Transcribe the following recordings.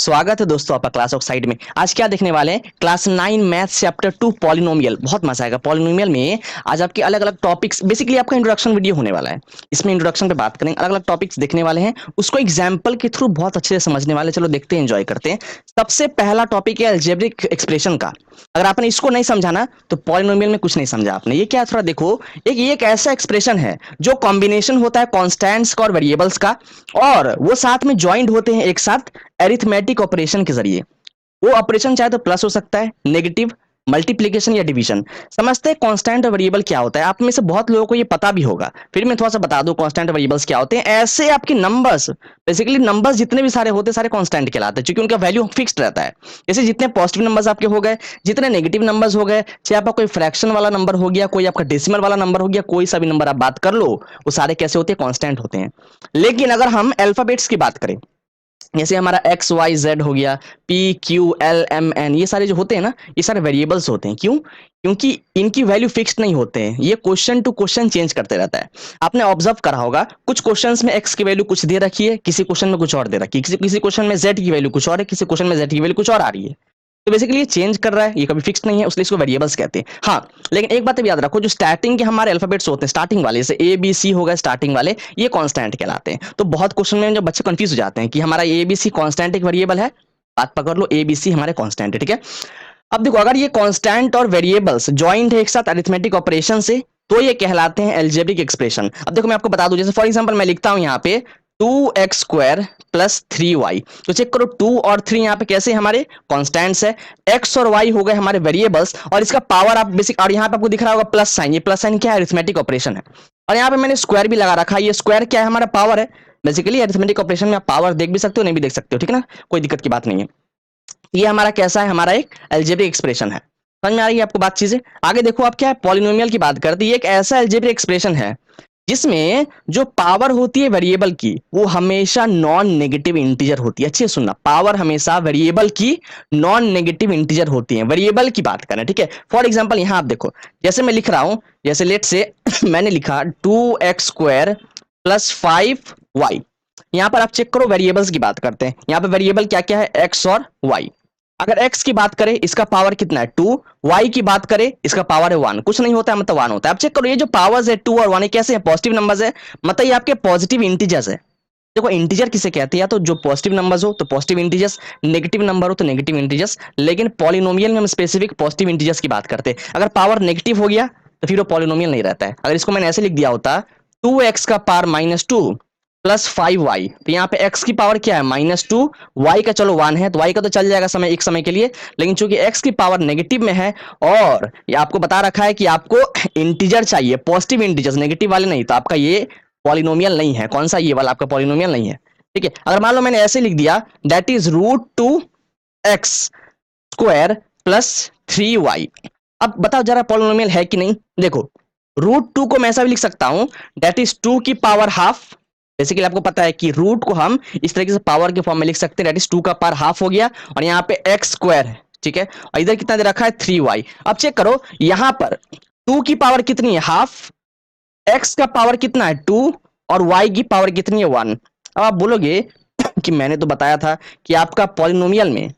स्वागत है दोस्तों आपका क्लास ऑफ साइड में। आज क्या देखने वाले हैं? Class 9 maths chapter 2 polynomial. बहुत मजा आएगा पॉलिनोमियल में। आज आपके अलग अलग टॉपिक्स, बेसिकली आपका इंट्रोडक्शन वीडियो होने वाला है। इसमें इंट्रोडक्शन पे बात करेंगे, अलग अलग टॉपिक्स देखने वाले हैं, उसको एग्जाम्पल के थ्रू बहुत अच्छे से समझने वाले। चलो देखते हैं, एंजॉय करते हैं। सबसे पहला टॉपिक है अलजेब्रिक एक्सप्रेशन का। अगर आपने इसको नहीं समझा ना तो पॉलिनोमियल में कुछ नहीं समझा आपने। ये क्या है, थोड़ा देखो। एक ऐसा एक्सप्रेशन है जो कॉम्बिनेशन होता है कॉन्स्टेंट्स का और वेरिएबल्स का, और वो साथ में ज्वाइंट होते हैं एक साथ अरिथमेटिक ऑपरेशन के जरिए। वो ऑपरेशन चाहे तो प्लस हो सकता है, नेगेटिव, मल्टीप्लीकेशन या डिवीजन। समझते हैं कांस्टेंट और वेरिएबल क्या होता है। आप में से बहुत लोगों को ये पता भी होगा, फिर मैं थोड़ा सा बता दूं कांस्टेंट और वेरिएबल्स क्या होते हैं। ऐसे आपके नंबर्स, बेसिकली नंबर्स जितने भी सारे होते हैं सारे कांस्टेंट कहलाते हैं, क्योंकि उनका वैल्यू फिक्स्ड रहता है। जैसे जितने पॉजिटिव नंबर्स आपके हो गए, जितने नेगेटिव नंबर्स हो गए, चाहे आपका कोई फ्रैक्शन वाला नंबर हो गया, कोई आपका डेसिमल वाला नंबर हो गया, कोई सा भी नंबर आप बात कर लो, वो सारे कैसे होते हैं? कांस्टेंट होते हैं। लेकिन अगर हम अल्फाबेट्स की बात करें, जैसे हमारा एक्स वाई जेड हो गया, P Q L M N, ये सारे जो होते हैं ना, ये सारे वेरिएबल्स होते हैं। क्यों? क्योंकि इनकी वैल्यू फिक्स्ड नहीं होते हैं, ये क्वेश्चन टू क्वेश्चन चेंज करते रहता है। आपने ऑब्जर्व करा होगा, कुछ क्वेश्चंस में एक्स की वैल्यू कुछ दे रखी है, किसी क्वेश्चन में कुछ और दे रखी है, किसी किसी क्वेश्चन में जेड की वैल्यू कुछ और है, किसी क्वेश्चन में जेड की वैल्यू कुछ और आ रही है। तो बेसिकली ये चेंज कर रहा है, ये कभी फिक्स नहीं है, उसलिए इसको वेरिएबल्स कहते हैं। हाँ, लेकिन एक बात भी याद रखो, जो स्टार्टिंग के हमारे अल्फाबेट्स होते हैं, स्टार्टिंग वाले, जैसे ए बी सी हो गए स्टार्टिंग वाले, ये कांस्टेंट कहलाते हैं। तो बहुत क्वेश्चन में जब बच्चे कंफ्यूज हो जाते हैं कि हमारा ए बी सी कांस्टेंट एक वेरिएबल है, बात पकड़ लो, ए बी सी हमारे कांस्टेंट है, ठीक है। अब देखो, अगर ये कांस्टेंट और वेरिएबल्स ज्वाइंट है एक साथ अरिथमेटिक ऑपरेशन से, तो ये कहलाते हैं अलजेब्रिक एक्सप्रेशन। अब देखो मैं आपको बता दूं, जैसे फॉर एग्जांपल मैं लिखता हूं यहाँ पे 2x² प्लस 3y। तो चेक करो, 2 और 3 यहाँ पे कैसे हमारे कांस्टेंट्स है, x और y हो गए हमारे वेरिएबल्स, और इसका पावर आप बेसिक, और यहाँ पे आपको दिख रहा होगा प्लस साइन, ये प्लस साइन क्या है? अरिथमेटिक ऑपरेशन है। और यहाँ पे मैंने स्क्वायर भी लगा रखा है, ये स्क्वायर क्या है? हमारा पावर है। बेसिकली अरिथमेटिक ऑपरेशन में आप पावर देख भी सकते हो, नहीं भी देख सकते हो, ठीक है ना, कोई दिक्कत की बात नहीं है। ये हमारा कैसा है? हमारा एक अलजेब्रिक एक्सप्रेशन है। समझ में आ रही है आपको बात? चीजें आगे देखो, आप क्या है, पॉलिनोमियल की बात करते हैं। ये एक ऐसा अलजेब्रिक एक्सप्रेशन है जिसमें जो पावर होती है वेरिएबल की, वो हमेशा नॉन नेगेटिव इंटीजर होती है। अच्छे से सुनना, पावर हमेशा वेरिएबल की नॉन नेगेटिव इंटीजर होती है। वेरिएबल की बात करें, ठीक है। फॉर एग्जांपल यहां आप देखो, जैसे मैं लिख रहा हूं, जैसे लेट से मैंने लिखा 2x² प्लस 5y। यहां पर आप चेक करो, वेरिएबल्स की बात करते हैं। यहां पर वेरिएबल क्या क्या है? x और y। अगर x की बात करें, इसका पावर कितना है? 2। y की बात करें, इसका पावर है 1। कुछ नहीं होता है मतलब 1 होता है। अब चेक करो, ये जो पावर्स है 2 और 1, ये कैसे है? पॉजिटिव नंबर्स है, मतलब ये आपके पॉजिटिव इंटीजर्स है। देखो, इंटीजर किसे कहते हैं? या तो जो पॉजिटिव नंबर्स हो तो पॉजिटिव इंटीजर्स, नेगेटिव नंबर हो तो नेगेटिव इंटीजर्स। लेकिन पॉलिनोमियल में हम स्पेसिफिक पॉजिटिव इंटीजर्स की बात करते हैं। अगर पावर नेगेटिव हो गया तो फिर वो पॉलिनोमियल नहीं रहता है। अगर इसको मैंने ऐसे लिख दिया होता, 2x का पावर -2 प्लस 5y, तो यहाँ पे x की पावर क्या है? -2, y का चलो 1 है, तो y का तो चल जाएगा समय, एक समय के लिए। लेकिन चूंकि x की पावर नेगेटिव में है, और ये आपको बता रखा है कि आपको इंटीजर चाहिए, पॉजिटिव इंटीजर्स, नेगेटिव वाले नहीं, तो आपका ये पॉलिनोमियल नहीं है। कौन सा? ये वाला आपका पॉलिनोमियल नहीं है, ठीक है। अगर मान लो मैंने ऐसे लिख दिया, that is √2x² plus 3y। अब बताओ जरा पॉलिनोमियल है कि नहीं? देखो, √2 को मैं ऐसा भी लिख सकता हूं, दैट इज 2 की पावर हाफ। बेसिकली आपको पता है कि रूट को हम इस तरीके से पावर के फॉर्म में लिख सकते हैं, दैट इज 2 का पावर हाफ हो गया, और यहाँ पे x² है, ठीक है। और इधर कितना दे रखा है? 3y। अब चेक करो, यहां पर 2 की पावर कितनी है? हाफ। x का पावर कितना है? 2। और y की पावर कितनी है? 1। अब आप बोलोगे कि मैंने तो बताया था कि आपका पॉलिनोमियल में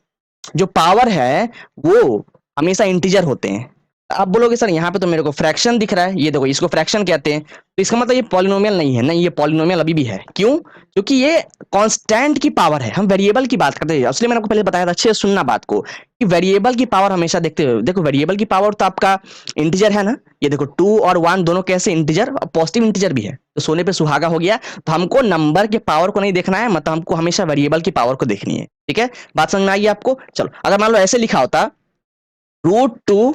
जो पावर है वो हमेशा इंटीजर होते हैं। आप बोलोगे सर यहाँ पे तो मेरे को फ्रैक्शन दिख रहा है, ये देखो इसको फ्रैक्शन कहते हैं, तो इसका मतलब ये पॉलिनोमियल नहीं है। नहीं, ये पॉलिनोमियल अभी भी है। क्यों? क्योंकि ये कांस्टेंट की पावर है, हम वेरिएबल की बात करते हैं। इसलिए मैंने आपको पहले बताया था, अच्छे से सुनना बात को, कि वेरिएबल की पावर हमेशा देखते हो। देखो, वेरिएबल की पावर तो आपका इंटीजर है ना, ये देखो 2 और 1 दोनों कैसे इंटीजर, पॉजिटिव इंटीजर भी है, तो सोने पे सुहागा हो गया। तो हमको नंबर के पावर को नहीं देखना है, मतलब हमको हमेशा वेरिएबल की पावर को देखनी है, ठीक है। बात समझ में आई आपको? चलो, अगर मान लो ऐसे लिखा होता, √2,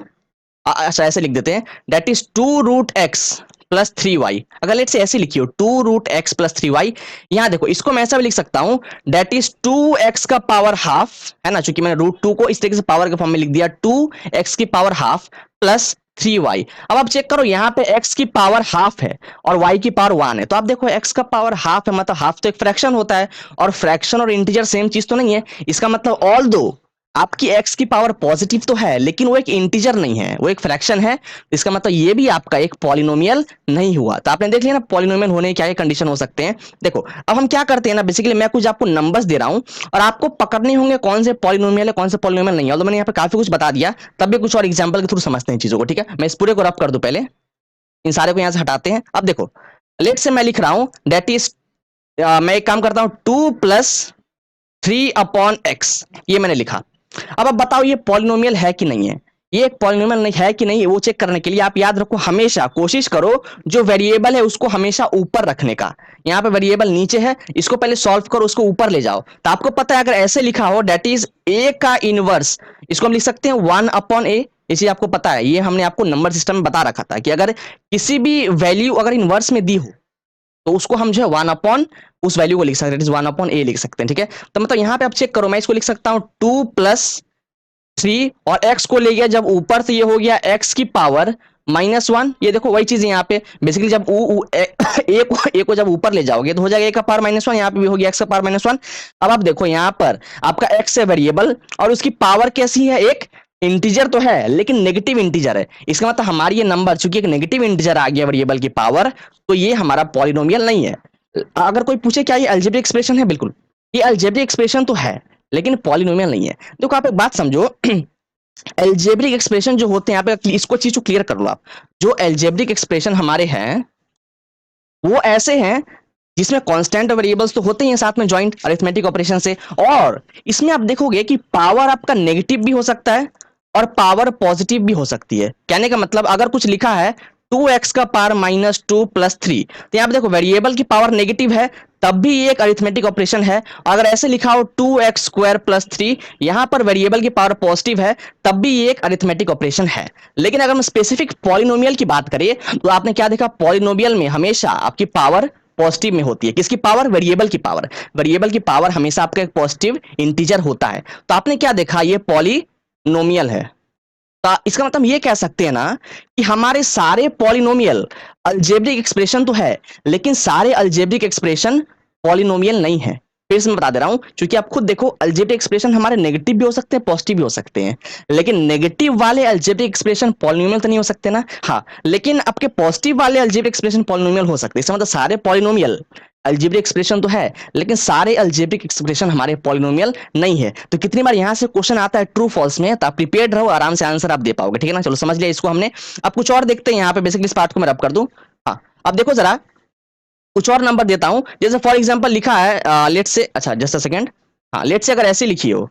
अच्छा ऐसे लिख देते हैं, that is 2√x plus 3y। अगर लेट से ऐसे लिखियो 2√x प्लस 3y, यहां देखो इसको मैं ऐसा भी लिख सकता हूं, दैट इज 2x का पावर हाफ, है ना, क्योंकि मैंने √2 को इस तरीके से पावर के फॉर्म में लिख दिया, 2x की पावर हाफ प्लस 3y। अब आप चेक करो, यहाँ पे x की पावर हाफ है और y की पावर 1 है, तो आप देखो x का पावर हाफ है, मतलब हाफ तो एक फ्रैक्शन होता है, और फ्रैक्शन और इंटीजर सेम चीज तो नहीं है। इसका मतलब ऑल दो आपकी x की पावर पॉजिटिव तो है लेकिन वो एक इंटीजर नहीं है, वो एक फ्रैक्शन है। इसका मतलब ये भी आपका एक पॉलिनोमियल नहीं हुआ। तो आपने देख लिया ना पॉलिनोमियल होने के क्या क्या कंडीशन हो सकते हैं। देखो अब हम क्या करते हैं ना, बेसिकली मैं कुछ आपको नंबर्स दे रहा हूं और आपको पकड़ने होंगे कौन से पॉलिनोमियल है कौन से पॉलिनोमियल नहीं है। तो मैंने यहाँ पे काफी कुछ बता दिया, तब भी कुछ और एग्जाम्पल के थ्रू समझते हैं चीजों को, ठीक है। मैं इस पूरे को रब कर दूं पहले, इन सारे को यहां से हटाते हैं। अब देखो लेट से मैं लिख रहा हूं दैट इज, मैं एक काम करता हूं 2+3/x, ये मैंने लिखा। अब बताओ ये पॉलिनोमियल है कि नहीं है। ये एक पॉलिनोमियल नहीं है कि नहीं, वो चेक करने के लिए आप याद रखो, हमेशा कोशिश करो जो वेरिएबल है उसको हमेशा ऊपर रखने का। यहाँ पे वेरिएबल नीचे है, इसको पहले सॉल्व करो, उसको ऊपर ले जाओ। तो आपको पता है अगर ऐसे लिखा हो दैट इज ए का इनवर्स, इसको हम लिख सकते हैं 1/a। ये चीज आपको पता है, ये हमने आपको नंबर सिस्टम में बता रखा था कि अगर किसी भी वैल्यू अगर इनवर्स में दी हो तो उसको हम जो है 1/ उस वैल्यू को लिख सकते हैं, 1/a लिख सकते हैं, ठीक है। तो मतलब यहाँ पे आप चेक करो, मैं इसको लिख सकता हूँ 2+3 और x को ले गया जब ऊपर, तो ये हो गया x की पावर -1। ये देखो वही चीज यहाँ पे बेसिकली जब ए को जब ऊपर ले जाओगे तो हो जाएगा a का पावर -1, यहाँ पे भी हो गया x का पावर -1। अब आप देखो यहाँ पर आपका x है वेरिएबल और उसकी पावर कैसी है, एक इंटीजर तो है लेकिन नेगेटिव इंटीजर है। इसका मतलब हमारी ये नंबर चूंकि एक नेगेटिव इंटीजर आ गया वेरिएबल की पावर, तो ये हमारा पॉलिनोमियल नहीं है। अगर कोई पूछे क्या ये अलजेब्रिक एक्सप्रेशन है, बिल्कुल ये अलजेब्रिक एक्सप्रेशन तो है लेकिन पॉलिनोमियल नहीं है। देखो आप एक बात समझो, एल्जेब्रिक एक्सप्रेशन जो होते हैं, यहाँ पे इसको चीज को क्लियर कर लो आप। जो एल्जेब्रिक एक्सप्रेशन हमारे हैं वो ऐसे हैं जिसमें कांस्टेंट वेरिएबल्स तो होते ही हैं साथ में ज्वाइंट अरिथमेटिक ऑपरेशन से, और इसमें आप देखोगे कि पावर आपका नेगेटिव भी हो सकता है और पावर पॉजिटिव भी हो सकती है। कहने का मतलब अगर कुछ लिखा है 2x का पावर -2+3, तो यहाँ पे देखो वेरिएबल की पावर नेगेटिव है तब भी ये एक अरिथमेटिक ऑपरेशन है। अगर ऐसे लिखा हो 2x² + 3, यहां पर वेरिएबल की पावर पॉजिटिव है तब भी ये एक अरिथमेटिक ऑपरेशन है। लेकिन अगर हम स्पेसिफिक पॉलिनोमियल की बात करें तो आपने क्या देखा, पॉलिनोमियल में हमेशा आपकी पावर पॉजिटिव में होती है। किसकी पावर, वेरिएबल की पावर। वेरिएबल की पावर हमेशा आपका एक पॉजिटिव इंटीजर होता है। तो आपने क्या देखा, ये पॉलिनोमियल है। तो इसका मतलब ये कह सकते हैं ना कि हमारे सारे पॉलिनोमियल अलजेब्रिक एक्सप्रेशन तो है लेकिन सारे अलजेब्रिक एक्सप्रेशन पॉलिनोमियल नहीं है। फिर से मैं बता दे रहा हूं, क्योंकि आप खुद देखो अलजेब्रिक एक्सप्रेशन हमारे नेगेटिव भी हो सकते हैं पॉजिटिव भी हो सकते हैं, लेकिन नेगेटिव वाले अलजेब्रिक एक्सप्रेशन पॉलिनोमियल तो नहीं हो सकते ना। हाँ, लेकिन आपके पॉजिटिव वाले अलजेब्रिक एक्सप्रेशन पॉलिनोमियल हो सकते हैं। इसका मतलब सारे पॉलिनोमियल अलजेब्रिक एक्सप्रेशन तो है लेकिन सारे अलजेब्रिक एक्सप्रेशन हमारे पॉलिनोमियल नहीं है। तो कितनी बार यहां से क्वेश्चन आता है ट्रू फॉल्स में, तो आप प्रिपेयर्ड रहो, आराम से आंसर आप दे पाओगे, ठीक है ना। चलो समझ लिया इसको हमने। अब कुछ और देखते हैं यहाँ पे, बेसिकली इस पार्ट को मैं रब कर दूं। हाँ, अब देखो जरा कुछ और नंबर देता हूं, जैसे फॉर एग्जांपल लिखा है लेट से, अच्छा जस्ट अ सेकंड, हाँ लेट से अगर ऐसे लिखी हो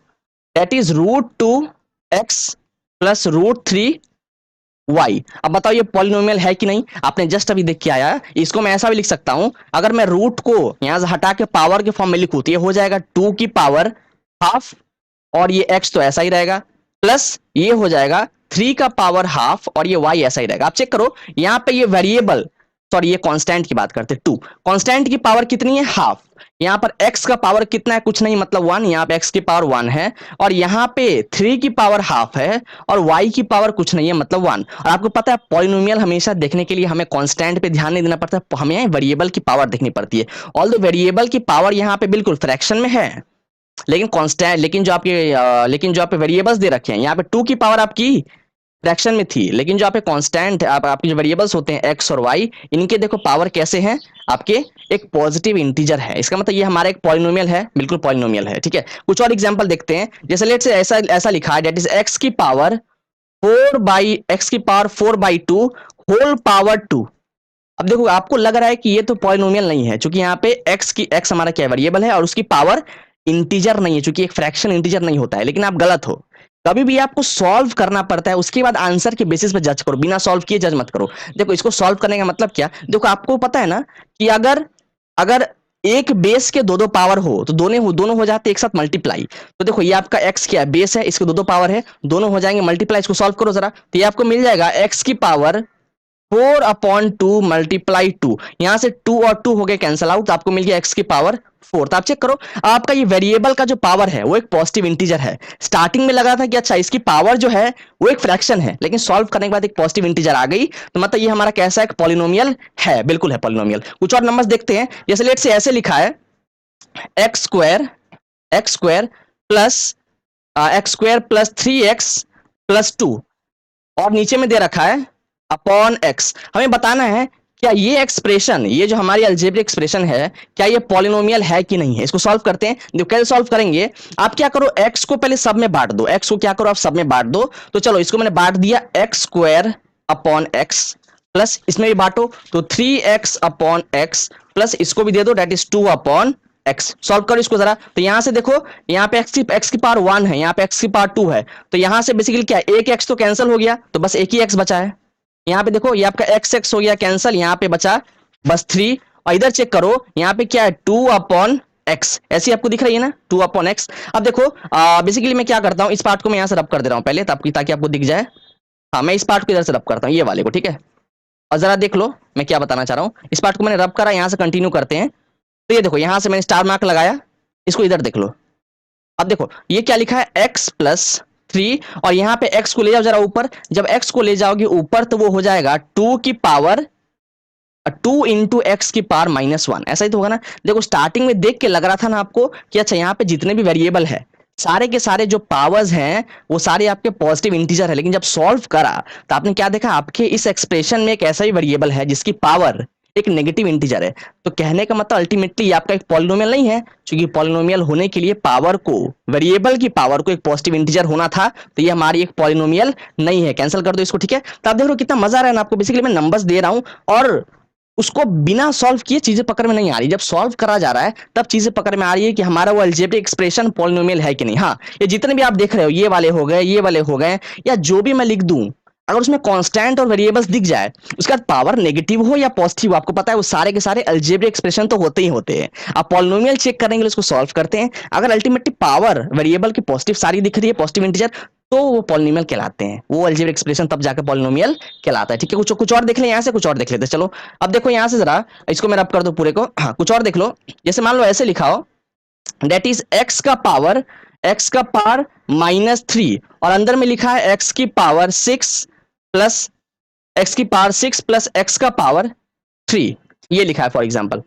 दैट इज √2x + √3y। अब बताओ ये पॉलिनोमियल है कि नहीं, आपने जस्ट अभी देख के आया। इसको मैं ऐसा भी लिख सकता हूं, अगर मैं रूट को यहां से हटा के पावर के फॉर्म में लिखूं तो ये हो जाएगा 2 की पावर हाफ, और ये x तो ऐसा ही रहेगा, प्लस ये हो जाएगा 3 का पावर हाफ और ये y ऐसा ही रहेगा। आप चेक करो यहाँ पे ये वेरिएबल, सॉरी ये कांस्टेंट की बात करते हैं 2, कांस्टेंट की पावर कितनी है, हाफ। यहाँ पर x का पावर कितना है, कुछ नहीं मतलब 1, यहाँ पे x की पावर 1 है, और यहाँ पे 3 की पावर हाफ है और y की पावर कुछ नहीं है मतलब 1। और आपको पता है पॉलिनोमियल हमेशा देखने के लिए हमें कांस्टेंट पे ध्यान नहीं देना पड़ता, हमें वेरिएबल की पावर देखनी पड़ती है। ऑल्दो वेरिएबल की पावर यहाँ पे बिल्कुल फ्रैक्शन में है लेकिन कांस्टेंट, लेकिन जो आपके वेरिएबल्स दे रखे हैं यहाँ पे 2 की पावर आपकी फ्रैक्शन में थी, लेकिन जो आपके कांस्टेंट आपके जो वेरिएबल्स होते हैं x और y, इनके देखो पावर कैसे हैं आपके, एक पॉजिटिव इंटीजर है। इसका मतलब ये हमारा एक पॉलिनोमियल है, बिल्कुल पॉलिनोमियल है, ठीक है। कुछ और एग्जांपल देखते हैं, जैसे लेट से ऐसा ऐसा लिखा है that is x⁴/2 whole power 2। अब देखो आपको लग रहा है कि ये तो पॉलिनोमियल नहीं है, क्योंकि यहाँ पे x हमारा क्या वेरिएबल है और उसकी पावर इंटीजर नहीं है, क्योंकि एक फ्रैक्शन इंटीजर नहीं होता है। लेकिन आप गलत हो, कभी भी आपको सॉल्व करना पड़ता है उसके बाद आंसर के बेसिस पे जज करो, बिना सॉल्व किए जज मत करो। देखो इसको सॉल्व करने का मतलब क्या, देखो आपको पता है ना कि अगर अगर एक बेस के दो दो पावर हो तो दोनों हो जाते एक साथ मल्टीप्लाई। तो देखो ये आपका x क्या है, बेस है, इसके दो दो पावर है, दोनों हो जाएंगे मल्टीप्लाई। इसको सॉल्व करो जरा, तो ये आपको मिल जाएगा x की पावर 4/2 मल्टीप्लाई 2, यहां से 2 और 2 हो गए कैंसिल आउट, तो आपको मिल गया x की पावर 4। तो आप चेक करो आपका ये वेरिएबल का जो पावर है वो एक पॉजिटिव इंटीजर है। स्टार्टिंग में लगा था कि अच्छा इसकी पावर जो है वो एक फ्रैक्शन है, लेकिन सॉल्व करने के बाद एक पॉजिटिव इंटीजर आ गई, तो मतलब ये हमारा कैसा एक पॉलिनोमियल है, बिल्कुल है पॉलिनोमियल। कुछ और नंबर्स देखते हैं, जैसे लेट से ऐसे लिखा है x² + x square plus 3x plus 2, और नीचे में दे रखा है अपॉन x। हमें बताना है क्या ये एक्सप्रेशन, ये जो हमारी अलजेब्रिक एक्सप्रेशन है, क्या ये पॉलिनोमियल है कि नहीं है। इसको सॉल्व करते हैं। देखो कैसे सॉल्व करेंगे, आप क्या करो, x को पहले सब में बांट दो, x को क्या करो आप सब में बांट दो। तो चलो इसको मैंने बांट दिया, x square upon x, plus इसमें भी बांटो तो 3x अपॉन एक्स, प्लस इसको भी दे दो, that is 2 upon x. Solve करो इसको जरा। तो यहां से देखो, यहाँ पे x की पावर 1 है, यहाँ पे x की पावर 2 है, तो यहां से बेसिकली क्या है, एक x तो कैंसिल हो गया, तो बस एक ही x बचा है। यहाँ पे देखो, ये आपका x हो गया कैंसिल, यहाँ पे बचा बस 3। और इधर चेक करो, यहाँ पे क्या है 2 अपॉन एक्स, ऐसी आपको दिख रही है ना 2 अपॉन एक्स। अब देखो बेसिकली मैं क्या करता हूँ, इस पार्ट को मैं यहाँ से रब कर दे रहा हूँ पहले, ताकि आपको दिख जाए। हाँ, मैं इस पार्ट को इधर से रब करता हूँ, ये वाले को, ठीक है। और जरा देख लो मैं क्या बताना चाह रहा हूँ। इस पार्ट को मैंने रब करा, यहाँ से कंटिन्यू करते हैं। तो ये देखो, यहाँ से मैंने स्टार मार्क लगाया, इसको इधर देख लो। अब देखो ये क्या लिखा है, x प्लस 3, और यहाँ पे x को ले जाओ जरा ऊपर। जब x को ले जाओगे ऊपर तो वो हो जाएगा 2 की पावर 2 इंटू एक्स की पावर -1, ऐसा ही तो होगा ना। देखो स्टार्टिंग में देख के लग रहा था ना आपको कि अच्छा यहाँ पे जितने भी वेरिएबल है, सारे के सारे जो पावर्स हैं वो सारे आपके पॉजिटिव इंटीजर है। लेकिन जब सॉल्व करा तो आपने क्या देखा, आपके इस एक्सप्रेशन में एक ऐसा ही वेरिएबल है जिसकी पावर एक नेगेटिव इंटीजर है। तो कहने का मतलब अल्टीमेटली ये आपका एक पॉलिनोमियल नहीं है, क्योंकि पॉलिनोमियल होने के लिए पावर को, वेरिएबल की पावर को एक पॉजिटिव इंटीजर होना था। तो ये हमारी एक पॉलिनोमियल नहीं है, कैंसिल कर दो इसको, ठीक है। तो आप देख रहे हो कितना मजा आ रहा है ना आपको। बेसिकली मैं नंबर्स दे रहा हूं और उसको बिना सॉल्व किए चीजें पकड़ में नहीं आ रही, जब सॉल्व करा जा रहा है तब चीजें पकड़ में आ रही है कि हमारा वो अलजेब्रिक एक्सप्रेशन पॉलिनोमियल है कि नहीं। हाँ, ये जितने भी आप देख रहे हो, ये वाले हो गए, ये वाले हो गए, या जो भी मैं लिख दूं, अगर उसमें कांस्टेंट और वेरिएबल्स दिख जाए, उसका पावर नेगेटिव हो या पॉजिटिव, आपको पता है वो सारे के सारे अलजेब्रिक एक्सप्रेशन तो होते ही होते हैं। आप पॉलिनोमियल चेक करने के लिए उसको सॉल्व करते हैं, अगर अल्टीमेटली पावर वेरिएबल की पॉजिटिव सारी दिख रही है, पॉजिटिव इंटीजर, तो वो पॉलिनोमियल कहलाते हैं। वो अलजेब्रिक एक्सप्रेशन तब जाकर पॉलिनोमियल कहलाता है, ठीक है। कुछ कुछ और देख ले, यहाँ से कुछ और देख लेते हैं। चलो अब देखो यहाँ से जरा इसको मैं रब कर दो पूरे को। हाँ, कुछ और देख लो। जैसे मान लो ऐसे लिखा हो, डेट इज एक्स का पावर -3, और अंदर में लिखा है एक्स की पावर 6 प्लस एक्स का पावर 3, ये लिखा है फॉर एग्जाम्पल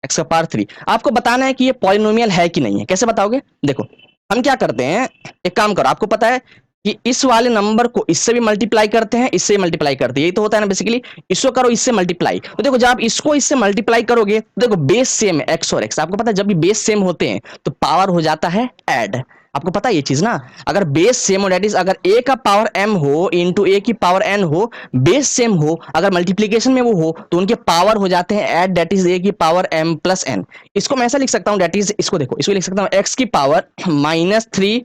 एक्स का पावर 3। आपको बताना है कि ये पॉलिनोमियल है कि नहीं है। कैसे बताओगे, देखो हम क्या करते हैं, एक काम करो, आपको पता है कि इस वाले नंबर को इससे भी मल्टीप्लाई करते हैं, इससे मल्टीप्लाई करते हैं, यही तो होता है ना बेसिकली। इसको करो इससे मल्टीप्लाई, तो देखो जब आप इसको इससे मल्टीप्लाई करोगे तो देखो बेस सेम है, एक्स और एक्स। आपको पता है जब भी बेस सेम होते हैं तो पावर हो जाता है ऐड। आपको पता है ये चीज ना, अगर बेस सेम हो, डेट इज अगर a का पावर m हो इंटू a की पावर n हो, बेस सेम हो, अगर मल्टीप्लीकेशन में वो हो तो उनके पावर हो जाते हैं ऐड, डेट इज a की पावर m प्लस n। इसको मैं ऐसा लिख सकता हूं, डेट इज, इसको देखो, इसको लिख सकता हूं x की पावर -3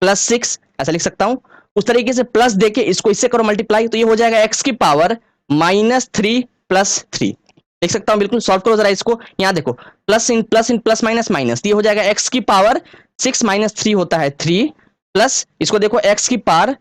प्लस 6, ऐसा लिख सकता हूं। उस तरीके से प्लस देके इसको इससे करो मल्टीप्लाई, तो ये हो जाएगा x की पावर -3 प्लस 3, लिख सकता हूं बिल्कुल। सॉल्व करो जरा इसको, यहां देखो plus in plus minus minus, ये हो जाएगा x की पावर 6 माइनस 3 होता है 3, प्लस इसको देखो x की power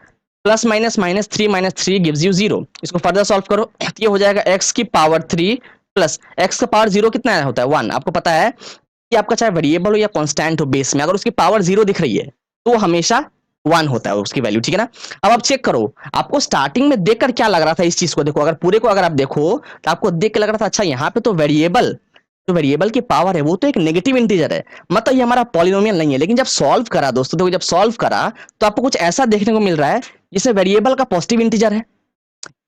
plus minus minus 3 minus 3 gives you 0। इसको फर्दर सॉल्व करो, ये हो जाएगा x की पावर 3 प्लस x का पावर 0 कितना होता है 1। आपको पता है कि आपका चाहे वेरिएबल हो या कांस्टेंट हो, बेस में अगर उसकी पावर 0 दिख रही है तो वो हमेशा 1 होता है उसकी वैल्यू, ठीक है ना। अब आप चेक करो, आपको स्टार्टिंग में देखकर क्या लग रहा था, इस चीज को देखो, अगर पूरे को अगर आप देखो तो आपको देख के लग रहा था अच्छा यहाँ पे तो वेरिएबल की पावर है वो तो एक नेगेटिव इंटीजर है, मतलब ये हमारा पॉलिनोमियल नहीं है। लेकिन जब सॉल्व करा दोस्तों, तो जब सॉल्व करा तो आपको कुछ ऐसा देखने को मिल रहा है जिसमें वेरिएबल का पॉजिटिव इंटीजर है,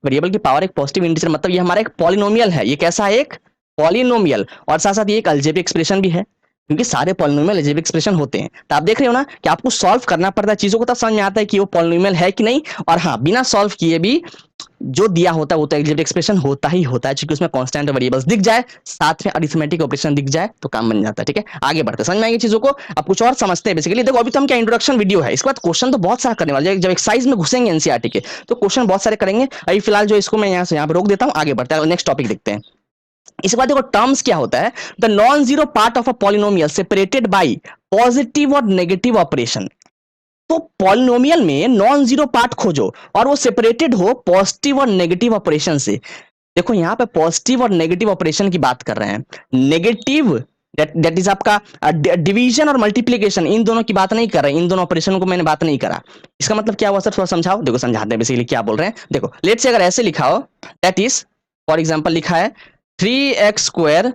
वेरिएबल की पावर एक पॉजिटिव इंटीजर, मतलब ये हमारा एक पॉलिनोमियल है। ये कैसा है, एक पॉलिनोमियल, और साथ साथ ये एक अलजेब्रिक एक्सप्रेशन भी है, क्योंकि सारे पॉलिनोमियल अलजेब्रिक एक्सप्रेशन होते हैं। तो आप देख रहे हो ना कि आपको सॉल्व करना पड़ता है चीजों को, तब समझ में आता है कि वो पॉलिनोमियल है कि नहीं। और हाँ, बिना सॉल्व किए भी जो दिया होता है वो तो अलजेब्रिक एक्सप्रेशन होता ही होता है, क्योंकि उसमें कांस्टेंट वेरिएबल्स दिख जाए, साथ में अरिथमेटिक ऑपरेशन दिख जाए तो काम बन जाता है, ठीक है। आगे बढ़ते समझ में आएगी चीजों को। अब कुछ और समझते हैं बेसिकली। देखो अभी तो हम क्या इंट्रोडक्शन वीडियो है, इसके बाद क्वेश्चन तो बहुत सारा करने वाले हैं। जब एक्सरसाइज में घुसेंगे एनसीईआरटी के तो क्वेश्चन बहुत सारे करेंगे। अभी फिलहाल जो इसको मैं यहाँ पे रोक देता हूँ, आगे बढ़ते हैं, नेक्स्ट टॉपिक देखते हैं। इसके बाद देखो टर्म्स क्या होता है, the non zero part of a polynomial separated by positive और नेगेटिव ऑपरेशन। तो पॉलिनोमियल में नॉन जीरो पार्ट खोजो और वो सेपरेटेड हो पॉजिटिव और नेगेटिव ऑपरेशन से। देखो यहां पे पॉजिटिव और नेगेटिव ऑपरेशन की बात कर रहे हैं। नेगेटिव दैट इज आपका डिवीजन और मल्टीप्लीकेशन, इन दोनों की बात नहीं कर रहे, इन दोनों ऑपरेशन को मैंने बात नहीं करा। इसका मतलब क्या हुआ सर, थोड़ा समझाओ। देखो समझाते हैं बेसिकली क्या बोल रहे हैं। देखो लेट्स से अगर ऐसे लिखा हो, दैट इज फॉर एग्जांपल लिखा है 3x square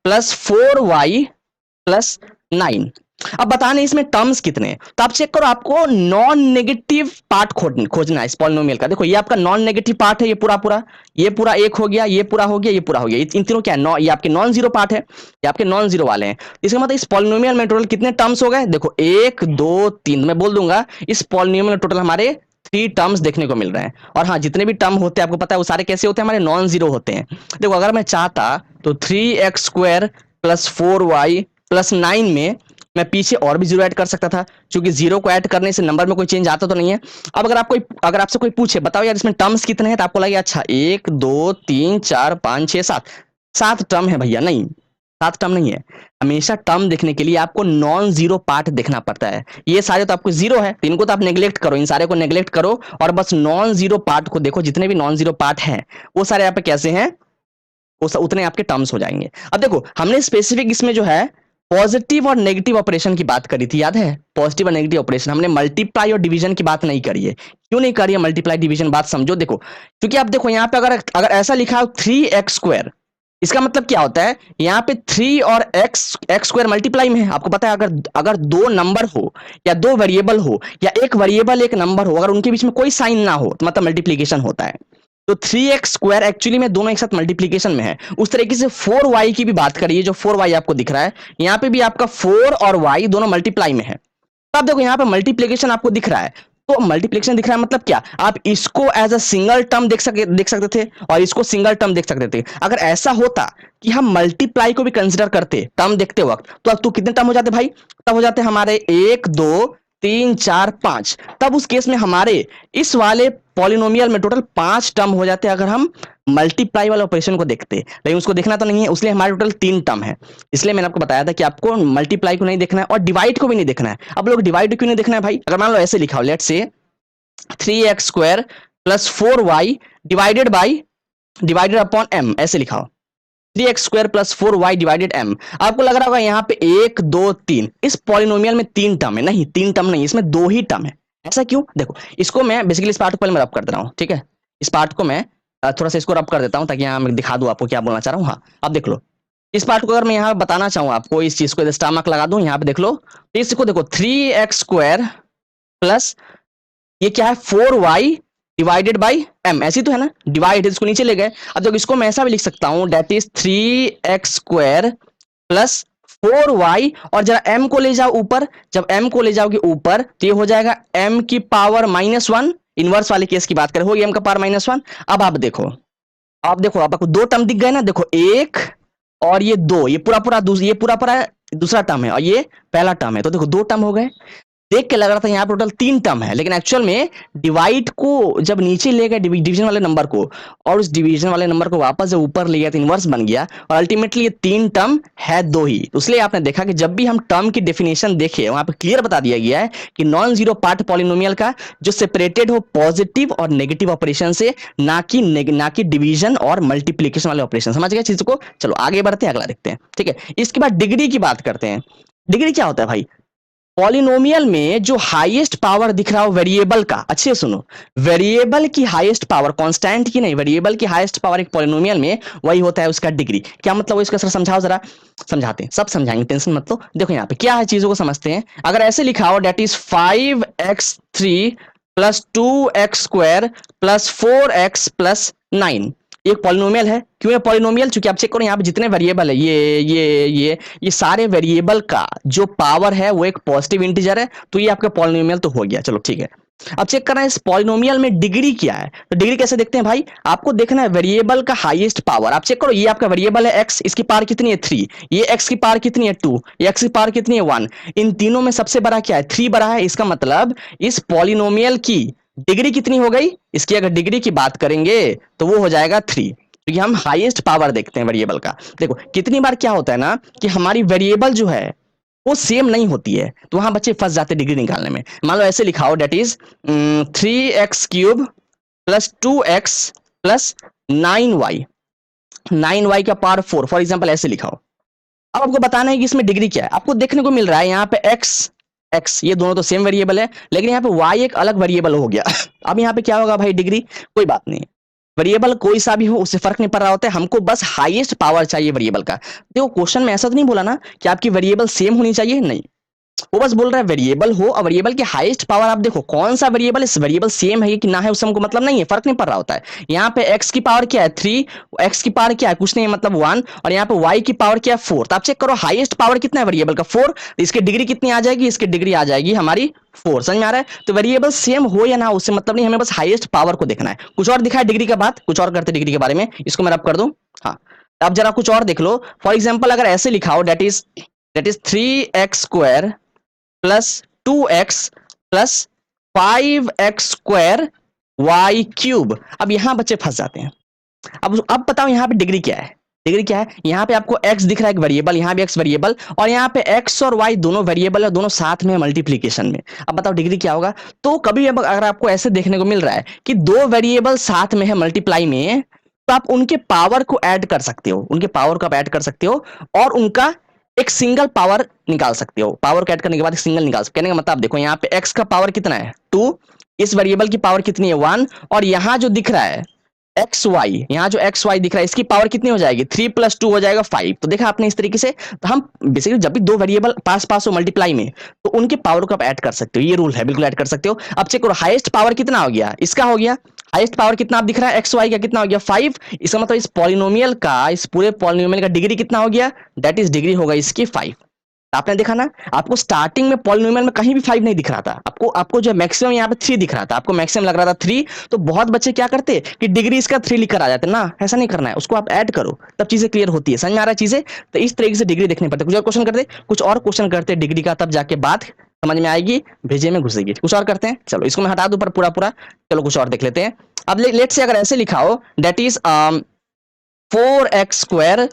plus 4y plus 9, अब बताने इसमें टर्म्स कितने हैं, तो आप चेक करो, आपको नॉन नेगेटिव पार्ट खोजना है इस पॉलिनोमियल का। देखो ये आपका नॉन नेगेटिव पार्ट है, ये पूरा एक हो गया, ये पूरा हो गया, ये पूरा हो गया, इन तीनों क्या है, ये आपके नॉन जीरो पार्ट है, ये आपके नॉन जीरो वाले हैं। इसका मतलब इस पॉलिनोमियल में टोटल कितने टर्म्स हो गए, देखो 1 2 3, मैं बोल दूंगा इस पॉलिनोमियल में टोटल हमारे 3 टर्म्स देखने को मिल रहे हैं। और हाँ, जितने भी टर्म होते हैं आपको पता है वो सारे कैसे होते हैं, हमारे नॉन जीरो होते हैं। देखो अगर मैं चाहता तो 3x² प्लस 4y प्लस 9 में मैं पीछे और भी जीरो ऐड कर सकता था, क्योंकि जीरो को ऐड करने से नंबर में कोई चेंज आता तो नहीं है। अब अगर आपसे कोई पूछे बताओ यार इसमें टर्म्स कितने हैं, तो आपको लगे अच्छा 1 2 3 4 5 6 7, 7 टर्म है भैया। नहीं, 7 टर्म नहीं है। हमेशा टर्म देखने के लिए आपको नॉन जीरो पार्ट देखना पड़ता है। ये सारे तो आपको जीरो है, तो इनको तो आप नेग्लेक्ट करो, इन सारे को नेग्लेक्ट करो और बस नॉन जीरो पार्ट को देखो। जितने भी नॉन जीरो पार्ट हैं वो सारे यहाँ पे कैसे हैं, वो उतने आपके टर्म्स हो जाएंगे। अब देखो हमने स्पेसिफिक इसमें जो है पॉजिटिव और नेगेटिव ऑपरेशन की बात करी थी, याद है, पॉजिटिव और नेगेटिव ऑपरेशन। हमने मल्टीप्लाई और डिवीजन की बात नहीं करी है। क्यों नहीं करी है मल्टीप्लाई डिवीजन, बात समझो। देखो क्योंकि आप देखो यहाँ पे अगर अगर ऐसा लिखा हो 3x², इसका मतलब क्या होता है, यहाँ पे 3 और x² मल्टीप्लाई में है। आपको पता है अगर अगर दो नंबर हो या दो वेरिएबल हो या एक वेरिएबल एक नंबर हो, अगर उनके बीच में कोई साइन ना हो तो मतलब मल्टीप्लीकेशन होता है। तो 3x² एक्चुअली में दोनों एक साथ मल्टीप्लीकेशन में है। उस तरीके से 4y की भी बात करिए, जो 4y आपको दिख रहा है यहाँ पे भी आपका 4 और y दोनों मल्टीप्लाई में है। तो आप देखो यहाँ पे मल्टीप्लीकेशन आपको दिख रहा है, तो मल्टीप्लिकेशन दिख रहा है मतलब क्या, आप इसको एज अ सिंगल टर्म देख सकते थे और इसको सिंगल टर्म देख सकते थे। अगर ऐसा होता कि हम मल्टीप्लाई को भी कंसिडर करते टर्म देखते वक्त, तो अब तो कितने टर्म हो जाते भाई, तब हो जाते हमारे 1 2 3 4 5। तब उस केस में हमारे इस वाले पॉलिनोमियल में टोटल 5 टर्म हो जाते अगर हम मल्टीप्लाई वाले ऑपरेशन को देखते। लेकिन उसको देखना तो नहीं है, इसलिए हमारे टोटल 3 टर्म है। इसलिए मैंने आपको बताया था कि आपको मल्टीप्लाई को नहीं देखना है और डिवाइड को भी नहीं देखना है। अब लोग डिवाइड क्यों नहीं देखना है भाई, अगर मान लो ऐसे लिखा हो लेट से 3x² plus 4y divided upon m, ऐसे लिखा हो 3x² plus 4y divided m। आपको लग रहा होगा यहाँ पे 1 2 3, इस पॉलिनोमियल में 3 टर्म है। नहीं, 3 टर्म नहीं, इसमें 2 ही टर्म है। ऐसा क्यों, देखो इसको मैं बेसिकली इस पार्ट को पहले मैं रब कर दे रहा हूँ, ठीक है। इस पार्ट को मैं थोड़ा सा इसको रब कर देता हूँ ताकि यहाँ मैं दिखा दूँ आपको क्या बोलना चाह रहा हूँ। हाँ अब देख लो, इस पार्ट को अगर मैं यहाँ बताना चाहूँ आपको, इस चीज को स्टार मार्क लगा दूं यहाँ पे, देख लो इसको, देखो 3x² प्लस ये क्या है 4y डिवाइडेड बाई m, ऐसी तो है ना, डिवाइड इसको नीचे ले गए। अब देखो इसको मैं ऐसा भी लिख सकता हूं, date is 3x² plus 4y, और जरा m को ले जाओ ऊपर, जब m को ले जाओगे ऊपर तो ये हो जाएगा m की पावर -1। इनवर्स वाले केस की बात करें, होगी m का पावर -1। अब आप देखो आपको दो टर्म दिख गए ना, देखो एक और ये दो, ये पूरा दूसरा टर्म है और ये पहला टर्म है, तो देखो दो टर्म हो गए। देख के लग रहा था यहाँ टोटल 3 टर्म है, लेकिन एक्चुअल में डिवाइड को जब नीचे ले गए डिवीजन वाले नंबर को, और उस डिवीजन वाले नंबर को वापस जब ऊपर ले गया तो इनवर्स बन गया, और अल्टीमेटली ये 3 टर्म है 2 ही। तो इसलिए आपने देखा कि जब भी हम टर्म की डेफिनेशन देखे वहां पे क्लियर बता दिया गया है कि नॉन जीरो पार्ट पॉलिनोमियल का जो सेपरेटेड हो पॉजिटिव और नेगेटिव ऑपरेशन से, ना कि डिवीजन और मल्टीप्लीकेशन वाले ऑपरेशन। समझ गए चीज को, चलो आगे बढ़ते हैं, अगला देखते हैं, ठीक है। इसके बाद डिग्री की बात करते हैं। डिग्री क्या होता है भाई, पॉलिनोमियल में जो हाईएस्ट पावर दिख रहा हो वेरिएबल का, अच्छे सुनो, वेरिएबल की हाईएस्ट पावर, कांस्टेंट की नहीं, वेरिएबल की हाईएस्ट पावर एक पॉलिनोमियल में वही होता है उसका डिग्री। क्या मतलब वो, इसका सर समझाओ जरा। समझाते हैं, सब समझाएंगे, टेंशन मत लो। देखो यहाँ पे क्या है, चीजों को समझते हैं। अगर ऐसे लिखा हो that is 5x3 plus 2x² plus 4x plus 9, एक पॉलिनोमियल है। क्यों है पॉलिनोमियल, क्योंकि आप चेक करो यहाँ पे जितने वेरिएबल है, ये सारे वेरिएबल का जो पावर है वो एक पॉजिटिव इंटीजर है, तो ये आपका पॉलिनोमियल तो हो गया। चलो ठीक है, अब चेक करना है इस पॉलिनोमियल में डिग्री क्या है। तो डिग्री कैसे देखते हैं भाई, आपको देखना है वेरिएबल का हाईएस्ट पावर। आप चेक करो, ये आपका वेरिएबल है x, इसकी पावर कितनी है 3, ये x की पावर कितनी है 2, ये x की पावर कितनी है 1। इन तीनों में सबसे बड़ा क्या है, 3 बड़ा है। इसका मतलब इस पॉलिनोमियल की डिग्री कितनी हो गई, इसकी अगर डिग्री की बात करेंगे तो वो हो जाएगा 3, क्योंकि हम हाईएस्ट पावर देखते हैं वेरिएबल का। देखो कितनी बार क्या होता है ना कि हमारी वेरिएबल जो है वो सेम नहीं होती है, तो वहां बच्चे फंस जाते डिग्री निकालने में। मान लो ऐसे लिखा हो that is 3x³ plus 2x plus 9y का पावर 4, फॉर एग्जाम्पल ऐसे लिखा हो। अब आपको बताना है कि इसमें डिग्री क्या है। आपको देखने को मिल रहा है यहाँ पे x ये दोनों तो सेम वेरिएबल है, लेकिन यहाँ पे y एक अलग वेरिएबल हो गया। अब यहाँ पे क्या होगा भाई, डिग्री कोई बात नहीं, वेरिएबल कोई सा भी हो उससे फर्क नहीं पड़ रहा होता है, हमको बस हाईएस्ट पावर चाहिए वेरिएबल का। देखो क्वेश्चन में ऐसा तो नहीं बोला ना कि आपकी वेरिएबल सेम होनी चाहिए, नहीं, वो बस बोल रहा है वेरिएबल हो, और वेरिएबल की हाईएस्ट पावर आप देखो कौन सा वेरिएबल, इस वेरिएबल सेम है कि ना है उससे हमको मतलब नहीं है, फर्क नहीं पड़ रहा होता है। यहाँ पे x की पावर क्या है 3, x की पावर क्या है कुछ नहीं है मतलब 1, और यहाँ पे y की पावर क्या है 4। तो आप चेक करो हाईएस्ट पावर कितना है वेरिएबल का 4, तो इसकी डिग्री कितनी आ जाएगी, इसकी डिग्री आ जाएगी हमारी 4। समझ में आ रहा है? तो वेरिएबल सेम हो या ना हो उससे मतलब नहीं, हमें बस हाईएस्ट पावर को देखना है। कुछ और दिखा है डिग्री का बात, कुछ और करते डिग्री के बारे में, इसको मैं रब कर दूं। हाँ, अब जरा कुछ और देख लो। फॉर एग्जाम्पल अगर ऐसे लिखा हो that is 3x² plus 2x plus 5x² y cube. अब यहां बच्चे फंस जाते हैं। अब बताओ यहाँ पे डिग्री क्या है, डिग्री क्या है? यहाँ पे आपको x दिख रहा है एक वेरिएबल, यहाँ भी x वेरिएबल, और यहाँ पे x और y दोनों वेरिएबल है, दोनों साथ में मल्टीप्लीकेशन में। अब बताओ डिग्री क्या होगा? तो कभी अब अगर आपको ऐसे देखने को मिल रहा है कि दो वेरिएबल साथ में है मल्टीप्लाई में, तो आप उनके पावर को ऐड कर सकते हो, उनके पावर को आप ऐड कर सकते हो और उनका एक सिंगल पावर निकाल सकते हो। पावर को ऐड करने के बाद एक सिंगल निकाल सकते हो। कहने का मतलब देखो यहाँ पे x का पावर कितना है 2, इस वेरिएबल की पावर कितनी है 1, और यहाँ जो दिख रहा है एक्स वाई, यहाँ जो एक्स वाई दिख रहा है इसकी पावर कितनी हो जाएगी 3 + 2 हो जाएगा 5। तो देखा आपने इस तरीके से। तो हम बेसिकली जब भी दो वेरिएबल पास पास हो मल्टीप्लाई में, तो उनके पावर को आप ऐड कर सकते हो, ये रूल है, बिल्कुल ऐड कर सकते हो। अब चेक करो हाईएस्ट पावर कितना हो गया, इसका हो गया हाईएस्ट पावर कितना आप दिख रहा है एक्स वाई का कितना हो गया 5। इसका मतलब इस पॉलिनोमियल का, इस पूरे पॉलिनोमियल का डिग्री कितना हो गया, दैट इज डिग्री होगा इसकी 5। आपने देखा ना, आपको स्टार्टिंग में पॉलिनोमियल में कहीं भी 5 नहीं दिख रहा था, आपको आपको जो मैक्सिमम यहाँ पे 3 दिख रहा था, आपको मैक्सिमम लग रहा था 3। तो बहुत बच्चे क्या करते कि डिग्री इसका 3 लिख कर आ जाते ना, ऐसा नहीं करना है, उसको आप ऐड करो तब चीजें क्लियर होती है। समझ में आ रहा है चीजें? तो इस तरीके से डिग्री देखनी पड़ती है। कुछ और क्वेश्चन करते, कुछ और क्वेश्चन करते डिग्री का, तब जाके बात समझ में आएगी, भेजे में घुसेगी। कुछ और करते हैं, चलो इसको मैं हटा दूं पर पूरा पूरा। चलो कुछ और देख लेते हैं। अब लेट से अगर ऐसे लिखा हो that is 4x²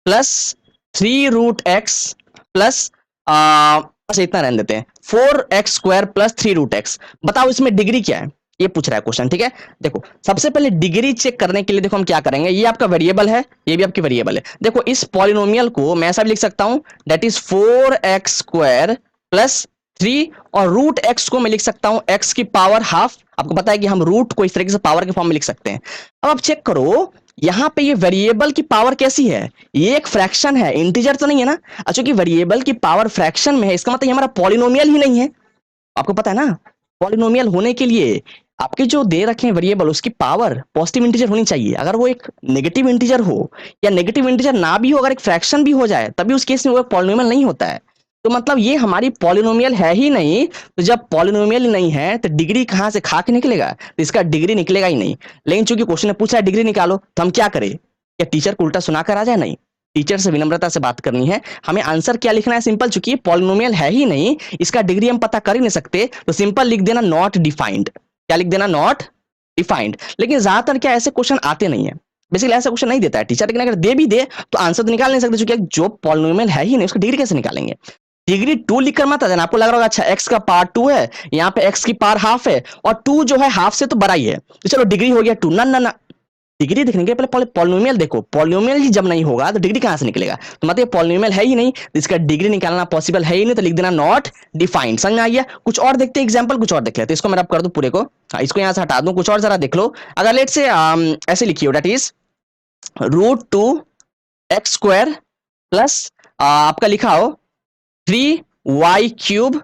plus 3√x plus अच्छा इतना रहने देते हैं 4x² प्लस 3√x। बताओ इसमें डिग्री क्या है, ये पूछ रहा है क्वेश्चन, ठीक है। देखो सबसे पहले डिग्री चेक करने के लिए देखो हम क्या करेंगे, ये आपका वेरिएबल है, ये भी आपकी वेरिएबल है। देखो इस पॉलिनोमियल को मैं ऐसा भी लिख सकता हूं दैट इज 4x² प्लस 3, और रूट एक्स को मैं लिख सकता हूं x की पावर हाफ। आपको पता है कि हम रूट को इस तरीके से पावर के फॉर्म में लिख सकते हैं। अब आप चेक करो यहां पे ये वेरिएबल की पावर कैसी है, ये एक फ्रैक्शन है, इंटीजर तो नहीं है ना। अच्छा कि वेरिएबल की पावर फ्रैक्शन में है, इसका मतलब ये हमारा पॉलिनोमियल ही नहीं है। आपको पता है ना, पॉलिनोमियल होने के लिए आपके जो दे रखे हैं वेरिएबल उसकी पावर पॉजिटिव इंटीजर होनी चाहिए। अगर वो एक नेगेटिव इंटीजर हो या नेगेटिव इंटीजर ना भी हो, अगर एक फ्रैक्शन भी हो जाए तभी उस केस में वो पॉलिनोमियल नहीं होता है। तो मतलब ये हमारी पॉलिनोमियल है ही नहीं। तो जब पॉलिनोमियल नहीं है तो डिग्री कहां से खा के निकलेगा, तो इसका डिग्री निकलेगा ही नहीं। लेकिन चूंकि क्वेश्चन ने पूछा है डिग्री निकालो, तो हम क्या करें, क्या टीचर को उल्टा सुनाकर आ जाए? नहीं, टीचर से विनम्रता से बात करनी है। हमें आंसर क्या लिखना है, सिंपल, चूंकि पॉलिनोमियल है ही नहीं, इसका डिग्री हम पता कर ही नहीं सकते, तो सिंपल लिख देना नॉट डिफाइंड। क्या लिख देना, नॉट डिफाइंड। लेकिन ज्यादातर क्या ऐसे क्वेश्चन आते नहीं है, बेसिकली ऐसा क्वेश्चन नहीं देता है टीचर। लेकिन अगर दे भी दे तो आंसर तो निकाल नहीं सकते, क्योंकि जो पॉलिनोमियल है ही नहीं उसका डिग्री कैसे निकालेंगे। डिग्री 2 लिखकर मत आ जाना। आपको लग रहा होगा अच्छा x का पावर 2 है, यहाँ पे x की पावर हाफ है, और 2 जो है हाफ से तो बड़ा ही है, तो चलो डिग्री हो गया 2। ना ना ना, डिग्री देखने के पहले पॉलिनोमियल देखो, पॉलिनोमियल ही जब नहीं होगा तो डिग्री कहां से निकलेगा। तो मतलब पॉलिनोमियल है ही नहीं, तो इसका डिग्री निकालना पॉसिबल है ही नहीं, तो लिख देना नॉट डिफाइंड। समझ में आ गया? कुछ और देखते हैं एग्जांपल, कुछ और देख लेते हैं। इसको मैं अब कर दूं पूरे को, इसको यहां से हटा दूं, कुछ और जरा देख लो। अगर लेट से ऐसे लिखिए दैट इज √2x² प्लस आपका लिखा हो 3y³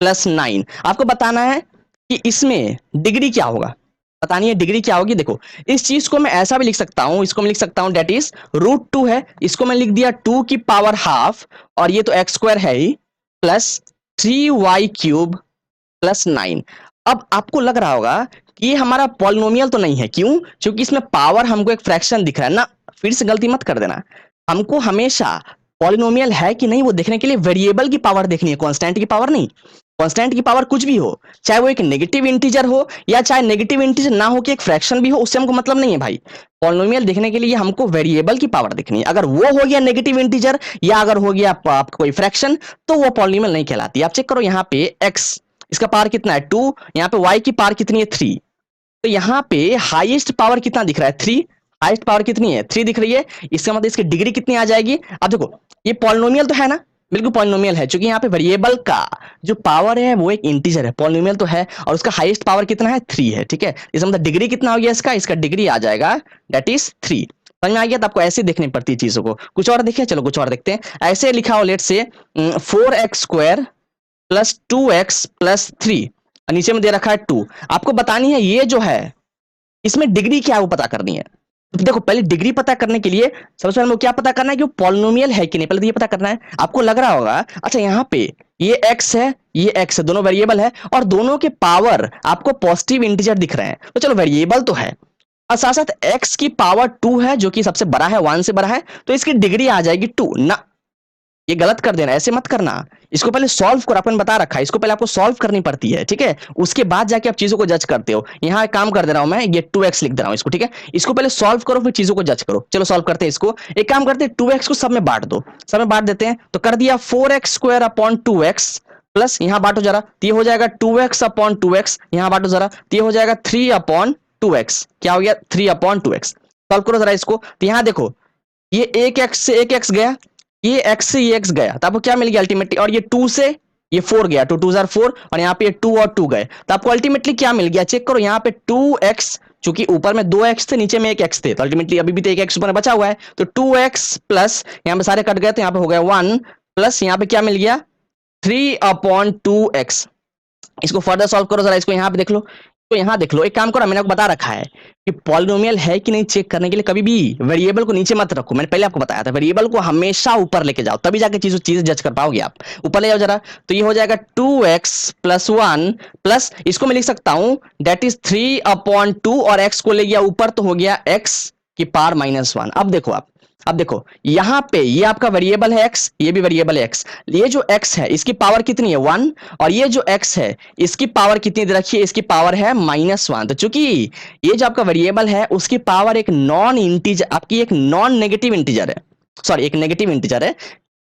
प्लस 9। आपको बताना है कि इसमें डिग्री क्या होगा, बतानी है डिग्री क्या होगी। देखो इस चीज को मैं ऐसा भी लिख सकता हूं, इसको मैं लिख सकता हूं दैट इज √2 है, इसको मैं लिख दिया 2 की पावर हाफ, और ये तो x² है ही, प्लस 3y³ प्लस 9। अब आपको लग रहा होगा कि ये हमारा पॉलिनोमियल तो नहीं है, क्यों? क्योंकि इसमें पावर हमको एक फ्रैक्शन दिख रहा है ना। फिर से गलती मत कर देना, हमको हमेशा पॉलिनोमियल है कि नहीं वो देखने के लिए वेरिएबल की पावर देखनी है, कांस्टेंट की पावर नहीं। कांस्टेंट की पावर कुछ भी हो, चाहे वो एक नेगेटिव इंटीजर हो या चाहे नेगेटिव इंटीजर ना हो कि एक फ्रैक्शन भी हो, उससे हमको मतलब नहीं है भाई। पॉलिनोमियल देखने के लिए हमको वेरिएबल की पावर देखनी है। अगर वो हो गया नेगेटिव इंटीजर या अगर हो गया आपका कोई फ्रैक्शन, तो वो पॉलिनोमियल नहीं कहलाती। आप चेक करो यहाँ पे x इसका पावर कितना है 2, यहाँ पे y की पावर कितनी है 3। तो यहाँ पे हाईएस्ट पावर कितना दिख रहा है 3, हाईएस्ट पावर कितनी है 3 दिख रही है। इसका मतलब इसकी डिग्री कितनी आ जाएगी। अब देखो ये पॉलिनोमियल तो है ना, बिल्कुल पॉलिनोमियल है, क्योंकि यहाँ पे वेरिएबल का जो पावर है वो एक इंटीजर है, पॉलिनोमियल तो है, और उसका हाईएस्ट पावर कितना है 3 है, ठीक है। इसका मतलब डिग्री कितना हो गया इसका, इसका डिग्री आ जाएगा दैट इज 3। समझ में आ गया? तो आपको ऐसे देखनी पड़ती है चीजों को। कुछ और देखिए, चलो कुछ और देखते हैं। ऐसे लिखा हो लेट से 4x² प्लस 2x प्लस 3 और नीचे में दे रखा है 2। आपको बतानी है ये जो है इसमें डिग्री क्या है वो पता करनी है। तो देखो पहले डिग्री पता करने के लिए सबसे पहले क्या पता करना है कि वो पॉलिनोमियल है कि नहीं, पहले तो ये पता करना है। आपको लग रहा होगा अच्छा यहाँ पे ये x है ये x है, दोनों वेरिएबल है और दोनों के पावर आपको पॉजिटिव इंटीजर दिख रहे हैं, तो चलो वेरिएबल तो है और साथ साथ x की पावर 2 है जो कि सबसे बड़ा है, 1 से बड़ा है, तो इसकी डिग्री आ जाएगी 2 ना। ये गलत कर देना, ऐसे मत करना। इसको पहले सॉल्व करो, अपन बता रखा है इसको पहले आपको सॉल्व करनी पड़ती है, ठीक है, उसके बाद जाके आप चीजों को जज करते हो। यहाँ एक काम कर दे रहा हूं मैं, ये 2x लिख दे रहा हूं इसको, ठीक है, इसको पहले सॉल्व करो फिर चीजों को जज करो। चलो सॉल्व करते हैं इसको। एक काम करते हैं 2x को सब में बांट दो, सब में बांट देते हैं, तो कर दिया 4x square upon 2x plus यहां बांटो जरा, तो ये हो जाएगा 2x अपॉन 2x, यहां बांटो जरा, तो ये हो जाएगा 3 अपॉन 2x। क्या हो गया 3 अपॉन 2x। सॉल्व करो जरा इसको, तो यहां देखो ये एक एक्स से एक एक्स गया, ये एक्स से ये एक्स गया, तो आपको क्या मिल गया अल्टीमेटली, और ये 2 से ये 4 गया, 2 2 4 और यहाँ पे 2 और 2 गए, तो आपको अल्टीमेटली क्या मिल गया चेक करो। यहाँ पे 2x, चूंकि ऊपर में 2x थे नीचे में 1x थे, तो अल्टीमेटली अभी भी तो 1x ऊपर में बचा हुआ है, तो 2x प्लस यहाँ पे सारे कट गए तो यहाँ पे हो गया 1 प्लस यहाँ पे क्या मिल गया 3 अपॉन 2x। इसको फर्दर सॉल्व करो जरा, इसको यहाँ पे देख लो, तो यहाँ देख लो, एक काम करो मैंने आपको बता रखा है कि पॉलिनोमियल है कि नहीं चेक करने के लिए कभी भी वेरिएबल को नीचे मत रखो। मैंने पहले आपको बताया था वेरिएबल को हमेशा ऊपर लेके जाओ, तभी जाके चीजें जज कर पाओगे आप। ऊपर ले जाओ जरा, तो ये हो जाएगा 2x प्लस 1 प्लस इसको मैं लिख सकता हूं दैट इज 3 अपॉन 2 और x को ले गया ऊपर तो हो गया x की पावर माइनस 1। अब देखो आप, अब देखो यहां पे ये आपका वेरिएबल है x, ये भी वेरिएबल है x, ये जो x है इसकी पावर कितनी है 1 और ये जो x है इसकी पावर कितनी दे रखी है, इसकी पावर है -1। तो चूंकि ये जो आपका वेरिएबल है उसकी पावर एक नॉन इंटीजर, आपकी एक नॉन नेगेटिव इंटीजर है, सॉरी एक नेगेटिव इंटीजर है,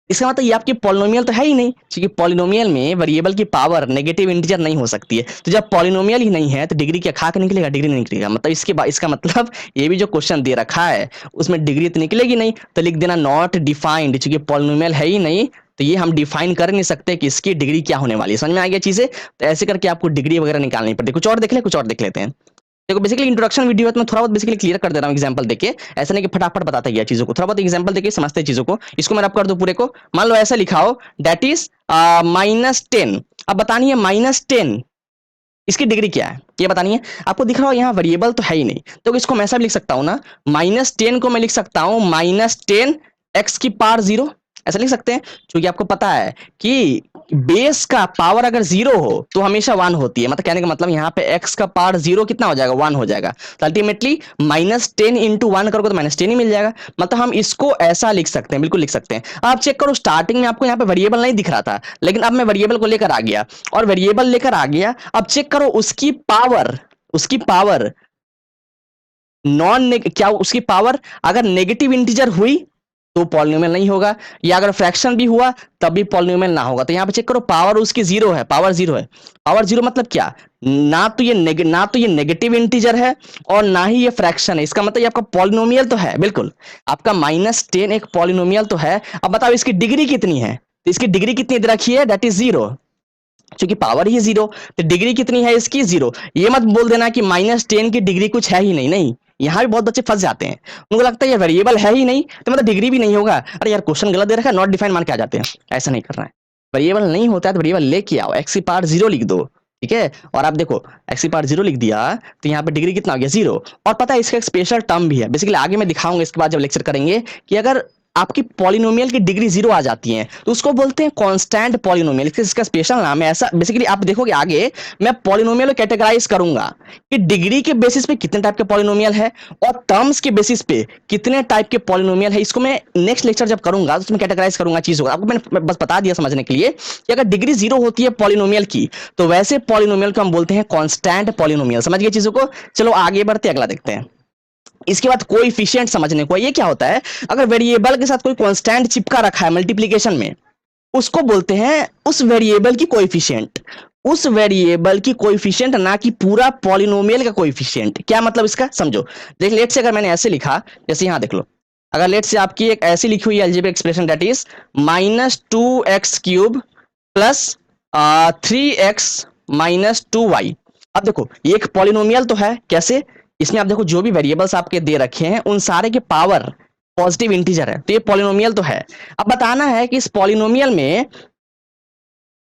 इसका मतलब ये आपकी पॉलिनोमियल तो है ही नहीं, क्योंकि पॉलिनोमियल में वेरिएबल की पावर नेगेटिव इंटीजर नहीं हो सकती है। तो जब पॉलिनोमियल ही नहीं है तो डिग्री क्या खा के निकलेगा, डिग्री नहीं निकलेगा। मतलब इसका मतलब ये भी जो क्वेश्चन दे रखा है उसमें डिग्री तो निकलेगी नहीं, तो लिख देना नॉट डिफाइंड, क्योंकि पॉलिनोमियल है ही नहीं तो ये हम डिफाइन कर नहीं सकते कि इसकी डिग्री क्या होने वाली है। समझ में आ गया चीजें, तो ऐसे करके आपको डिग्री वगैरह निकालनी पड़ती है। कुछ और देख ले, कुछ और देख लेते हैं। देखो बेसिकली इंट्रोडक्शन वीडियो है तो मैं थोड़ा बहुत बेसिकली क्लियर कर दे रहा हूँ एग्जांपल देके, ऐसा नहीं कि फटाफट बताता गया चीजों को, थोड़ा बहुत एग्जांपल देके समझते चीजों को। इसको मैं रब कर दूं पूरे को, मान लो ऐसा लिखा हो दैट इज -10। अब बतानी है -10 इसकी डिग्री क्या है ये बतानी है। आपको दिख रहा हो यहाँ वेरिएबल तो है ही नहीं, तो इसको मैं ऐसा भी लिख सकता हूँ ना, -10 को मैं लिख सकता हूँ -10 x की पावर 0, ऐसा लिख सकते हैं, क्योंकि आपको पता है कि बेस का पावर अगर 0 हो तो हमेशा 1 होती है। मतलब कहने का मतलब यहाँ पे x का पावर 0 कितना हो जाएगा 1 हो जाएगा, तो अल्टीमेटली -10 इंटू 1 करोगे तो -10 ही मिल जाएगा। मतलब हम इसको ऐसा लिख सकते हैं, बिल्कुल लिख सकते हैं। आप चेक करो स्टार्टिंग में आपको यहाँ पे वेरिएबल नहीं दिख रहा था, लेकिन अब मैं वेरिएबल को लेकर आ गया और वेरिएबल लेकर आ गया, अब चेक करो उसकी पावर, उसकी पावर क्या उसकी पावर अगर नेगेटिव इंटीजर हुई तो पॉलिनोमियल नहीं होगा, या अगर फ्रैक्शन भी हुआ तब भी पॉलिनोमियल ना होगा। तो यहाँ पे चेक करो पावर उसकी 0 है, पावर 0 है। पावर 0 मतलब क्या, ना तो ये नेगेटिव इंटीजर है और ना ही ये फ्रैक्शन है, इसका मतलब ये आपका पॉलिनोमियल तो है, बिल्कुल आपका -10 एक पॉलिनोमियल तो है। अब बताओ इसकी डिग्री कितनी है, तो इसकी डिग्री कितनी दे रखी है दैट इज 0, क्योंकि पावर ही 0, तो डिग्री कितनी है इसकी 0। ये मत बोल देना कि -10 की डिग्री कुछ है ही नहीं, नहीं, यहाँ भी बहुत बच्चे फंस जाते हैं, उनको लगता है ये वेरिएबल है ही नहीं तो मतलब डिग्री भी नहीं होगा। अरे यार क्वेश्चन गलत दे रखा है, नॉट डिफाइन मान के आ जाते हैं, ऐसा नहीं करना है। वेरिएबल नहीं होता है तो वेरिएबल लेके आओ, x की पावर 0 लिख दो, ठीक है, और आप देखो x की पावर 0 लिख दिया तो यहाँ पे डिग्री कितना हो गया 0। और पता है इसका एक स्पेशल टर्म भी है, बेसिकली आगे मैं दिखाऊंगा इसके बाद जब लेक्चर करेंगे, कि अगर आपकी पॉलिनोमियल की डिग्री 0 आ जाती है तो उसको बोलते हैं कांस्टेंट पॉलिनोमियल, इसका स्पेशल नाम है ऐसा। बेसिकली आप देखोगे आगे मैं पॉलिनोमियल को कैटेगराइज करूंगा कि डिग्री के बेसिस पे कितने टाइप के पॉलिनोमियल है और टर्म्स के बेसिस पे कितने टाइप के पॉलिनोमियल है। इसको मैं नेक्स्ट लेक्चर जब करूंगा तो उसमें कैटेगराइज करूंगा चीजों को। आपको मैंने बस बता दिया समझने के लिए कि अगर डिग्री 0 होती है पॉलिनोमियल की तो वैसे पॉलिनोमियल को हम बोलते हैं कांस्टेंट पॉलिनोमियल। समझ गए चीजों को, चलो आगे बढ़ते अगला देखते हैं। इसके बाद कोएफिशिएंट समझने को, ये क्या होता है, अगर वेरिएबल के साथ कोई कांस्टेंट चिपका रखा है मल्टीप्लिकेशन में, उसको बोलते हैं उस वेरिएबल की कोएफिशिएंट, उस वेरिएबल की कोएफिशिएंट, ना कि पूरा पॉलिनोमियल का कोएफिशिएंट। क्या मतलब इसका समझो, देख लेट से अगर मैंने ऐसे लिखा, जैसे यहां देख लो, अगर लेट से आपकी एक ऐसी लिखी हुई algebraic expression that is -2x³ plus 3x minus 2y। अब देखो ये एक पॉलिनोमियल तो है, कैसे, इसमें आप देखो जो भी वेरिएबल्स आपके दे रखे हैं उन सारे के पावर पॉजिटिव इंटीजर है, तो ये पॉलिनोमियल तो है। अब बताना है कि इस पॉलिनोमियल में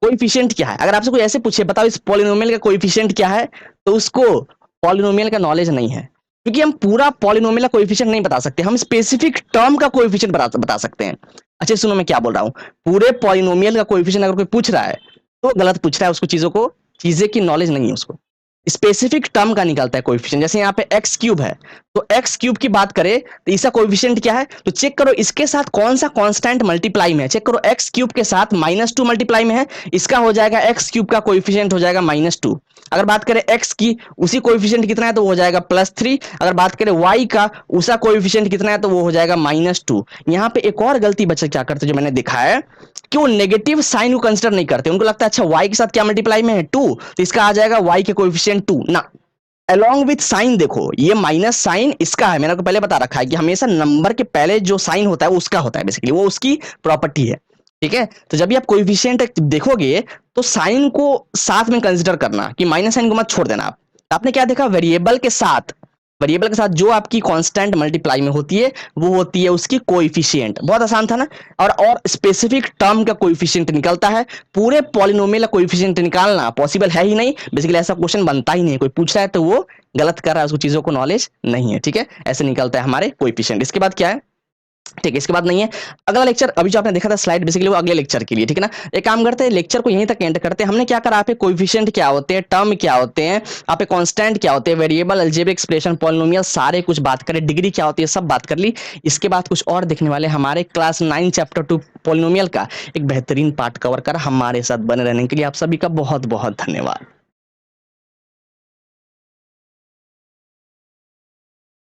कोएफिशिएंट क्या है? अगर आपसे कोई ऐसे पूछे बताओ इस पॉलिनोमियल का कोएफिशिएंट क्या है, तो उसको पॉलिनोमियल का नॉलेज नहीं है, क्योंकि हम पूरा पॉलिनोमियल का कोएफिशिएंट नहीं बता सकते, हम स्पेसिफिक टर्म का कोएफिशिएंट बता सकते हैं। अच्छा सुनो मैं क्या बोल रहा हूँ, पूरे पॉलिनोमियल का कोएफिशिएंट अगर कोई पूछ रहा है तो गलत पूछ रहा है, उसको चीजें की नॉलेज नहीं है उसको, स्पेसिफिक टर्म का निकलता है कोएफिशिएंट। जैसे यहाँ पे एक्स क्यूब है, तो एक्स क्यूब की बात करें तो इसका कोएफिशिएंट क्या है, तो चेक करो इसके साथ कौन सा कांस्टेंट मल्टीप्लाई में है, चेक करो एक्स क्यूब के साथ -2 मल्टीप्लाई में है, इसका हो जाएगा एक्स क्यूब का कोएफिशिएंट हो जाएगा -2। अगर बात करें एक्स की, उसी कोएफिशिएंट कितना है तो वो हो जाएगा +3। अगर बात करें वाई का, उसका कोएफिशिएंट कितना है तो वो हो जाएगा -2। यहाँ पे एक और गलती बच्चे क्या करते जो मैंने दिखा है कि वो नेगेटिव साइन को कंसिडर नहीं करते, उनको लगता है अच्छा वाई के साथ क्या मल्टीप्लाई में है 2, तो इसका आ जाएगा वाई के कोएफिशिएंट 2 ना। अलोंग विथ साइन देखो, ये माइनस साइन इसका है, मैंने आपको पहले बता रखा है कि हमेशा नंबर के पहले जो साइन होता है वो उसका होता है, बेसिकली वो उसकी प्रॉपर्टी है, ठीक है। तो जब भी आप कोएफिशिएंट देखोगे तो साइन को साथ में कंसिडर करना, कि माइनस साइन को मत छोड़ देना आप। तो आपने क्या देखा, वेरिएबल के साथ जो आपकी कांस्टेंट मल्टीप्लाई में होती है वो होती है उसकी कोएफिशिएंट। बहुत आसान था ना। और स्पेसिफिक टर्म का कोएफिशिएंट निकलता है, पूरे पॉलिनोमियल का कोएफिशिएंट निकालना पॉसिबल है ही नहीं, बेसिकली ऐसा क्वेश्चन बनता ही नहीं, कोई पूछ रहा है तो वो गलत कर रहा है, उसको चीजों को नॉलेज नहीं है, ठीक है। ऐसे निकलता है हमारे कोएफिशिएंट। इसके बाद क्या है, ठीक है, इसके बाद नहीं है। अगला लेक्चर अभी जो आपने देखा था स्लाइड, बेसिकली वो अगले लेक्चर के लिए, ठीक है ना। एक काम करते हैं, लेक्चर को यहीं तक एंड करते हैं। हमने क्या करा, पे कोएफिशिएंट क्या होते हैं, टर्म क्या होते हैं, आप कांस्टेंट क्या होते हैं, वेरिएबल, अलजेब्रिक एक्सप्रेशन, पॉलिनोमियल, सारे कुछ बात करें, डिग्री क्या होती है सब बात कर ली। इसके बाद कुछ और देखने वाले हमारे क्लास 9 चैप्टर 2 पॉलिनोमियल का एक बेहतरीन पार्ट कवर कर। हमारे साथ बने रहने के लिए आप सभी का बहुत बहुत धन्यवाद।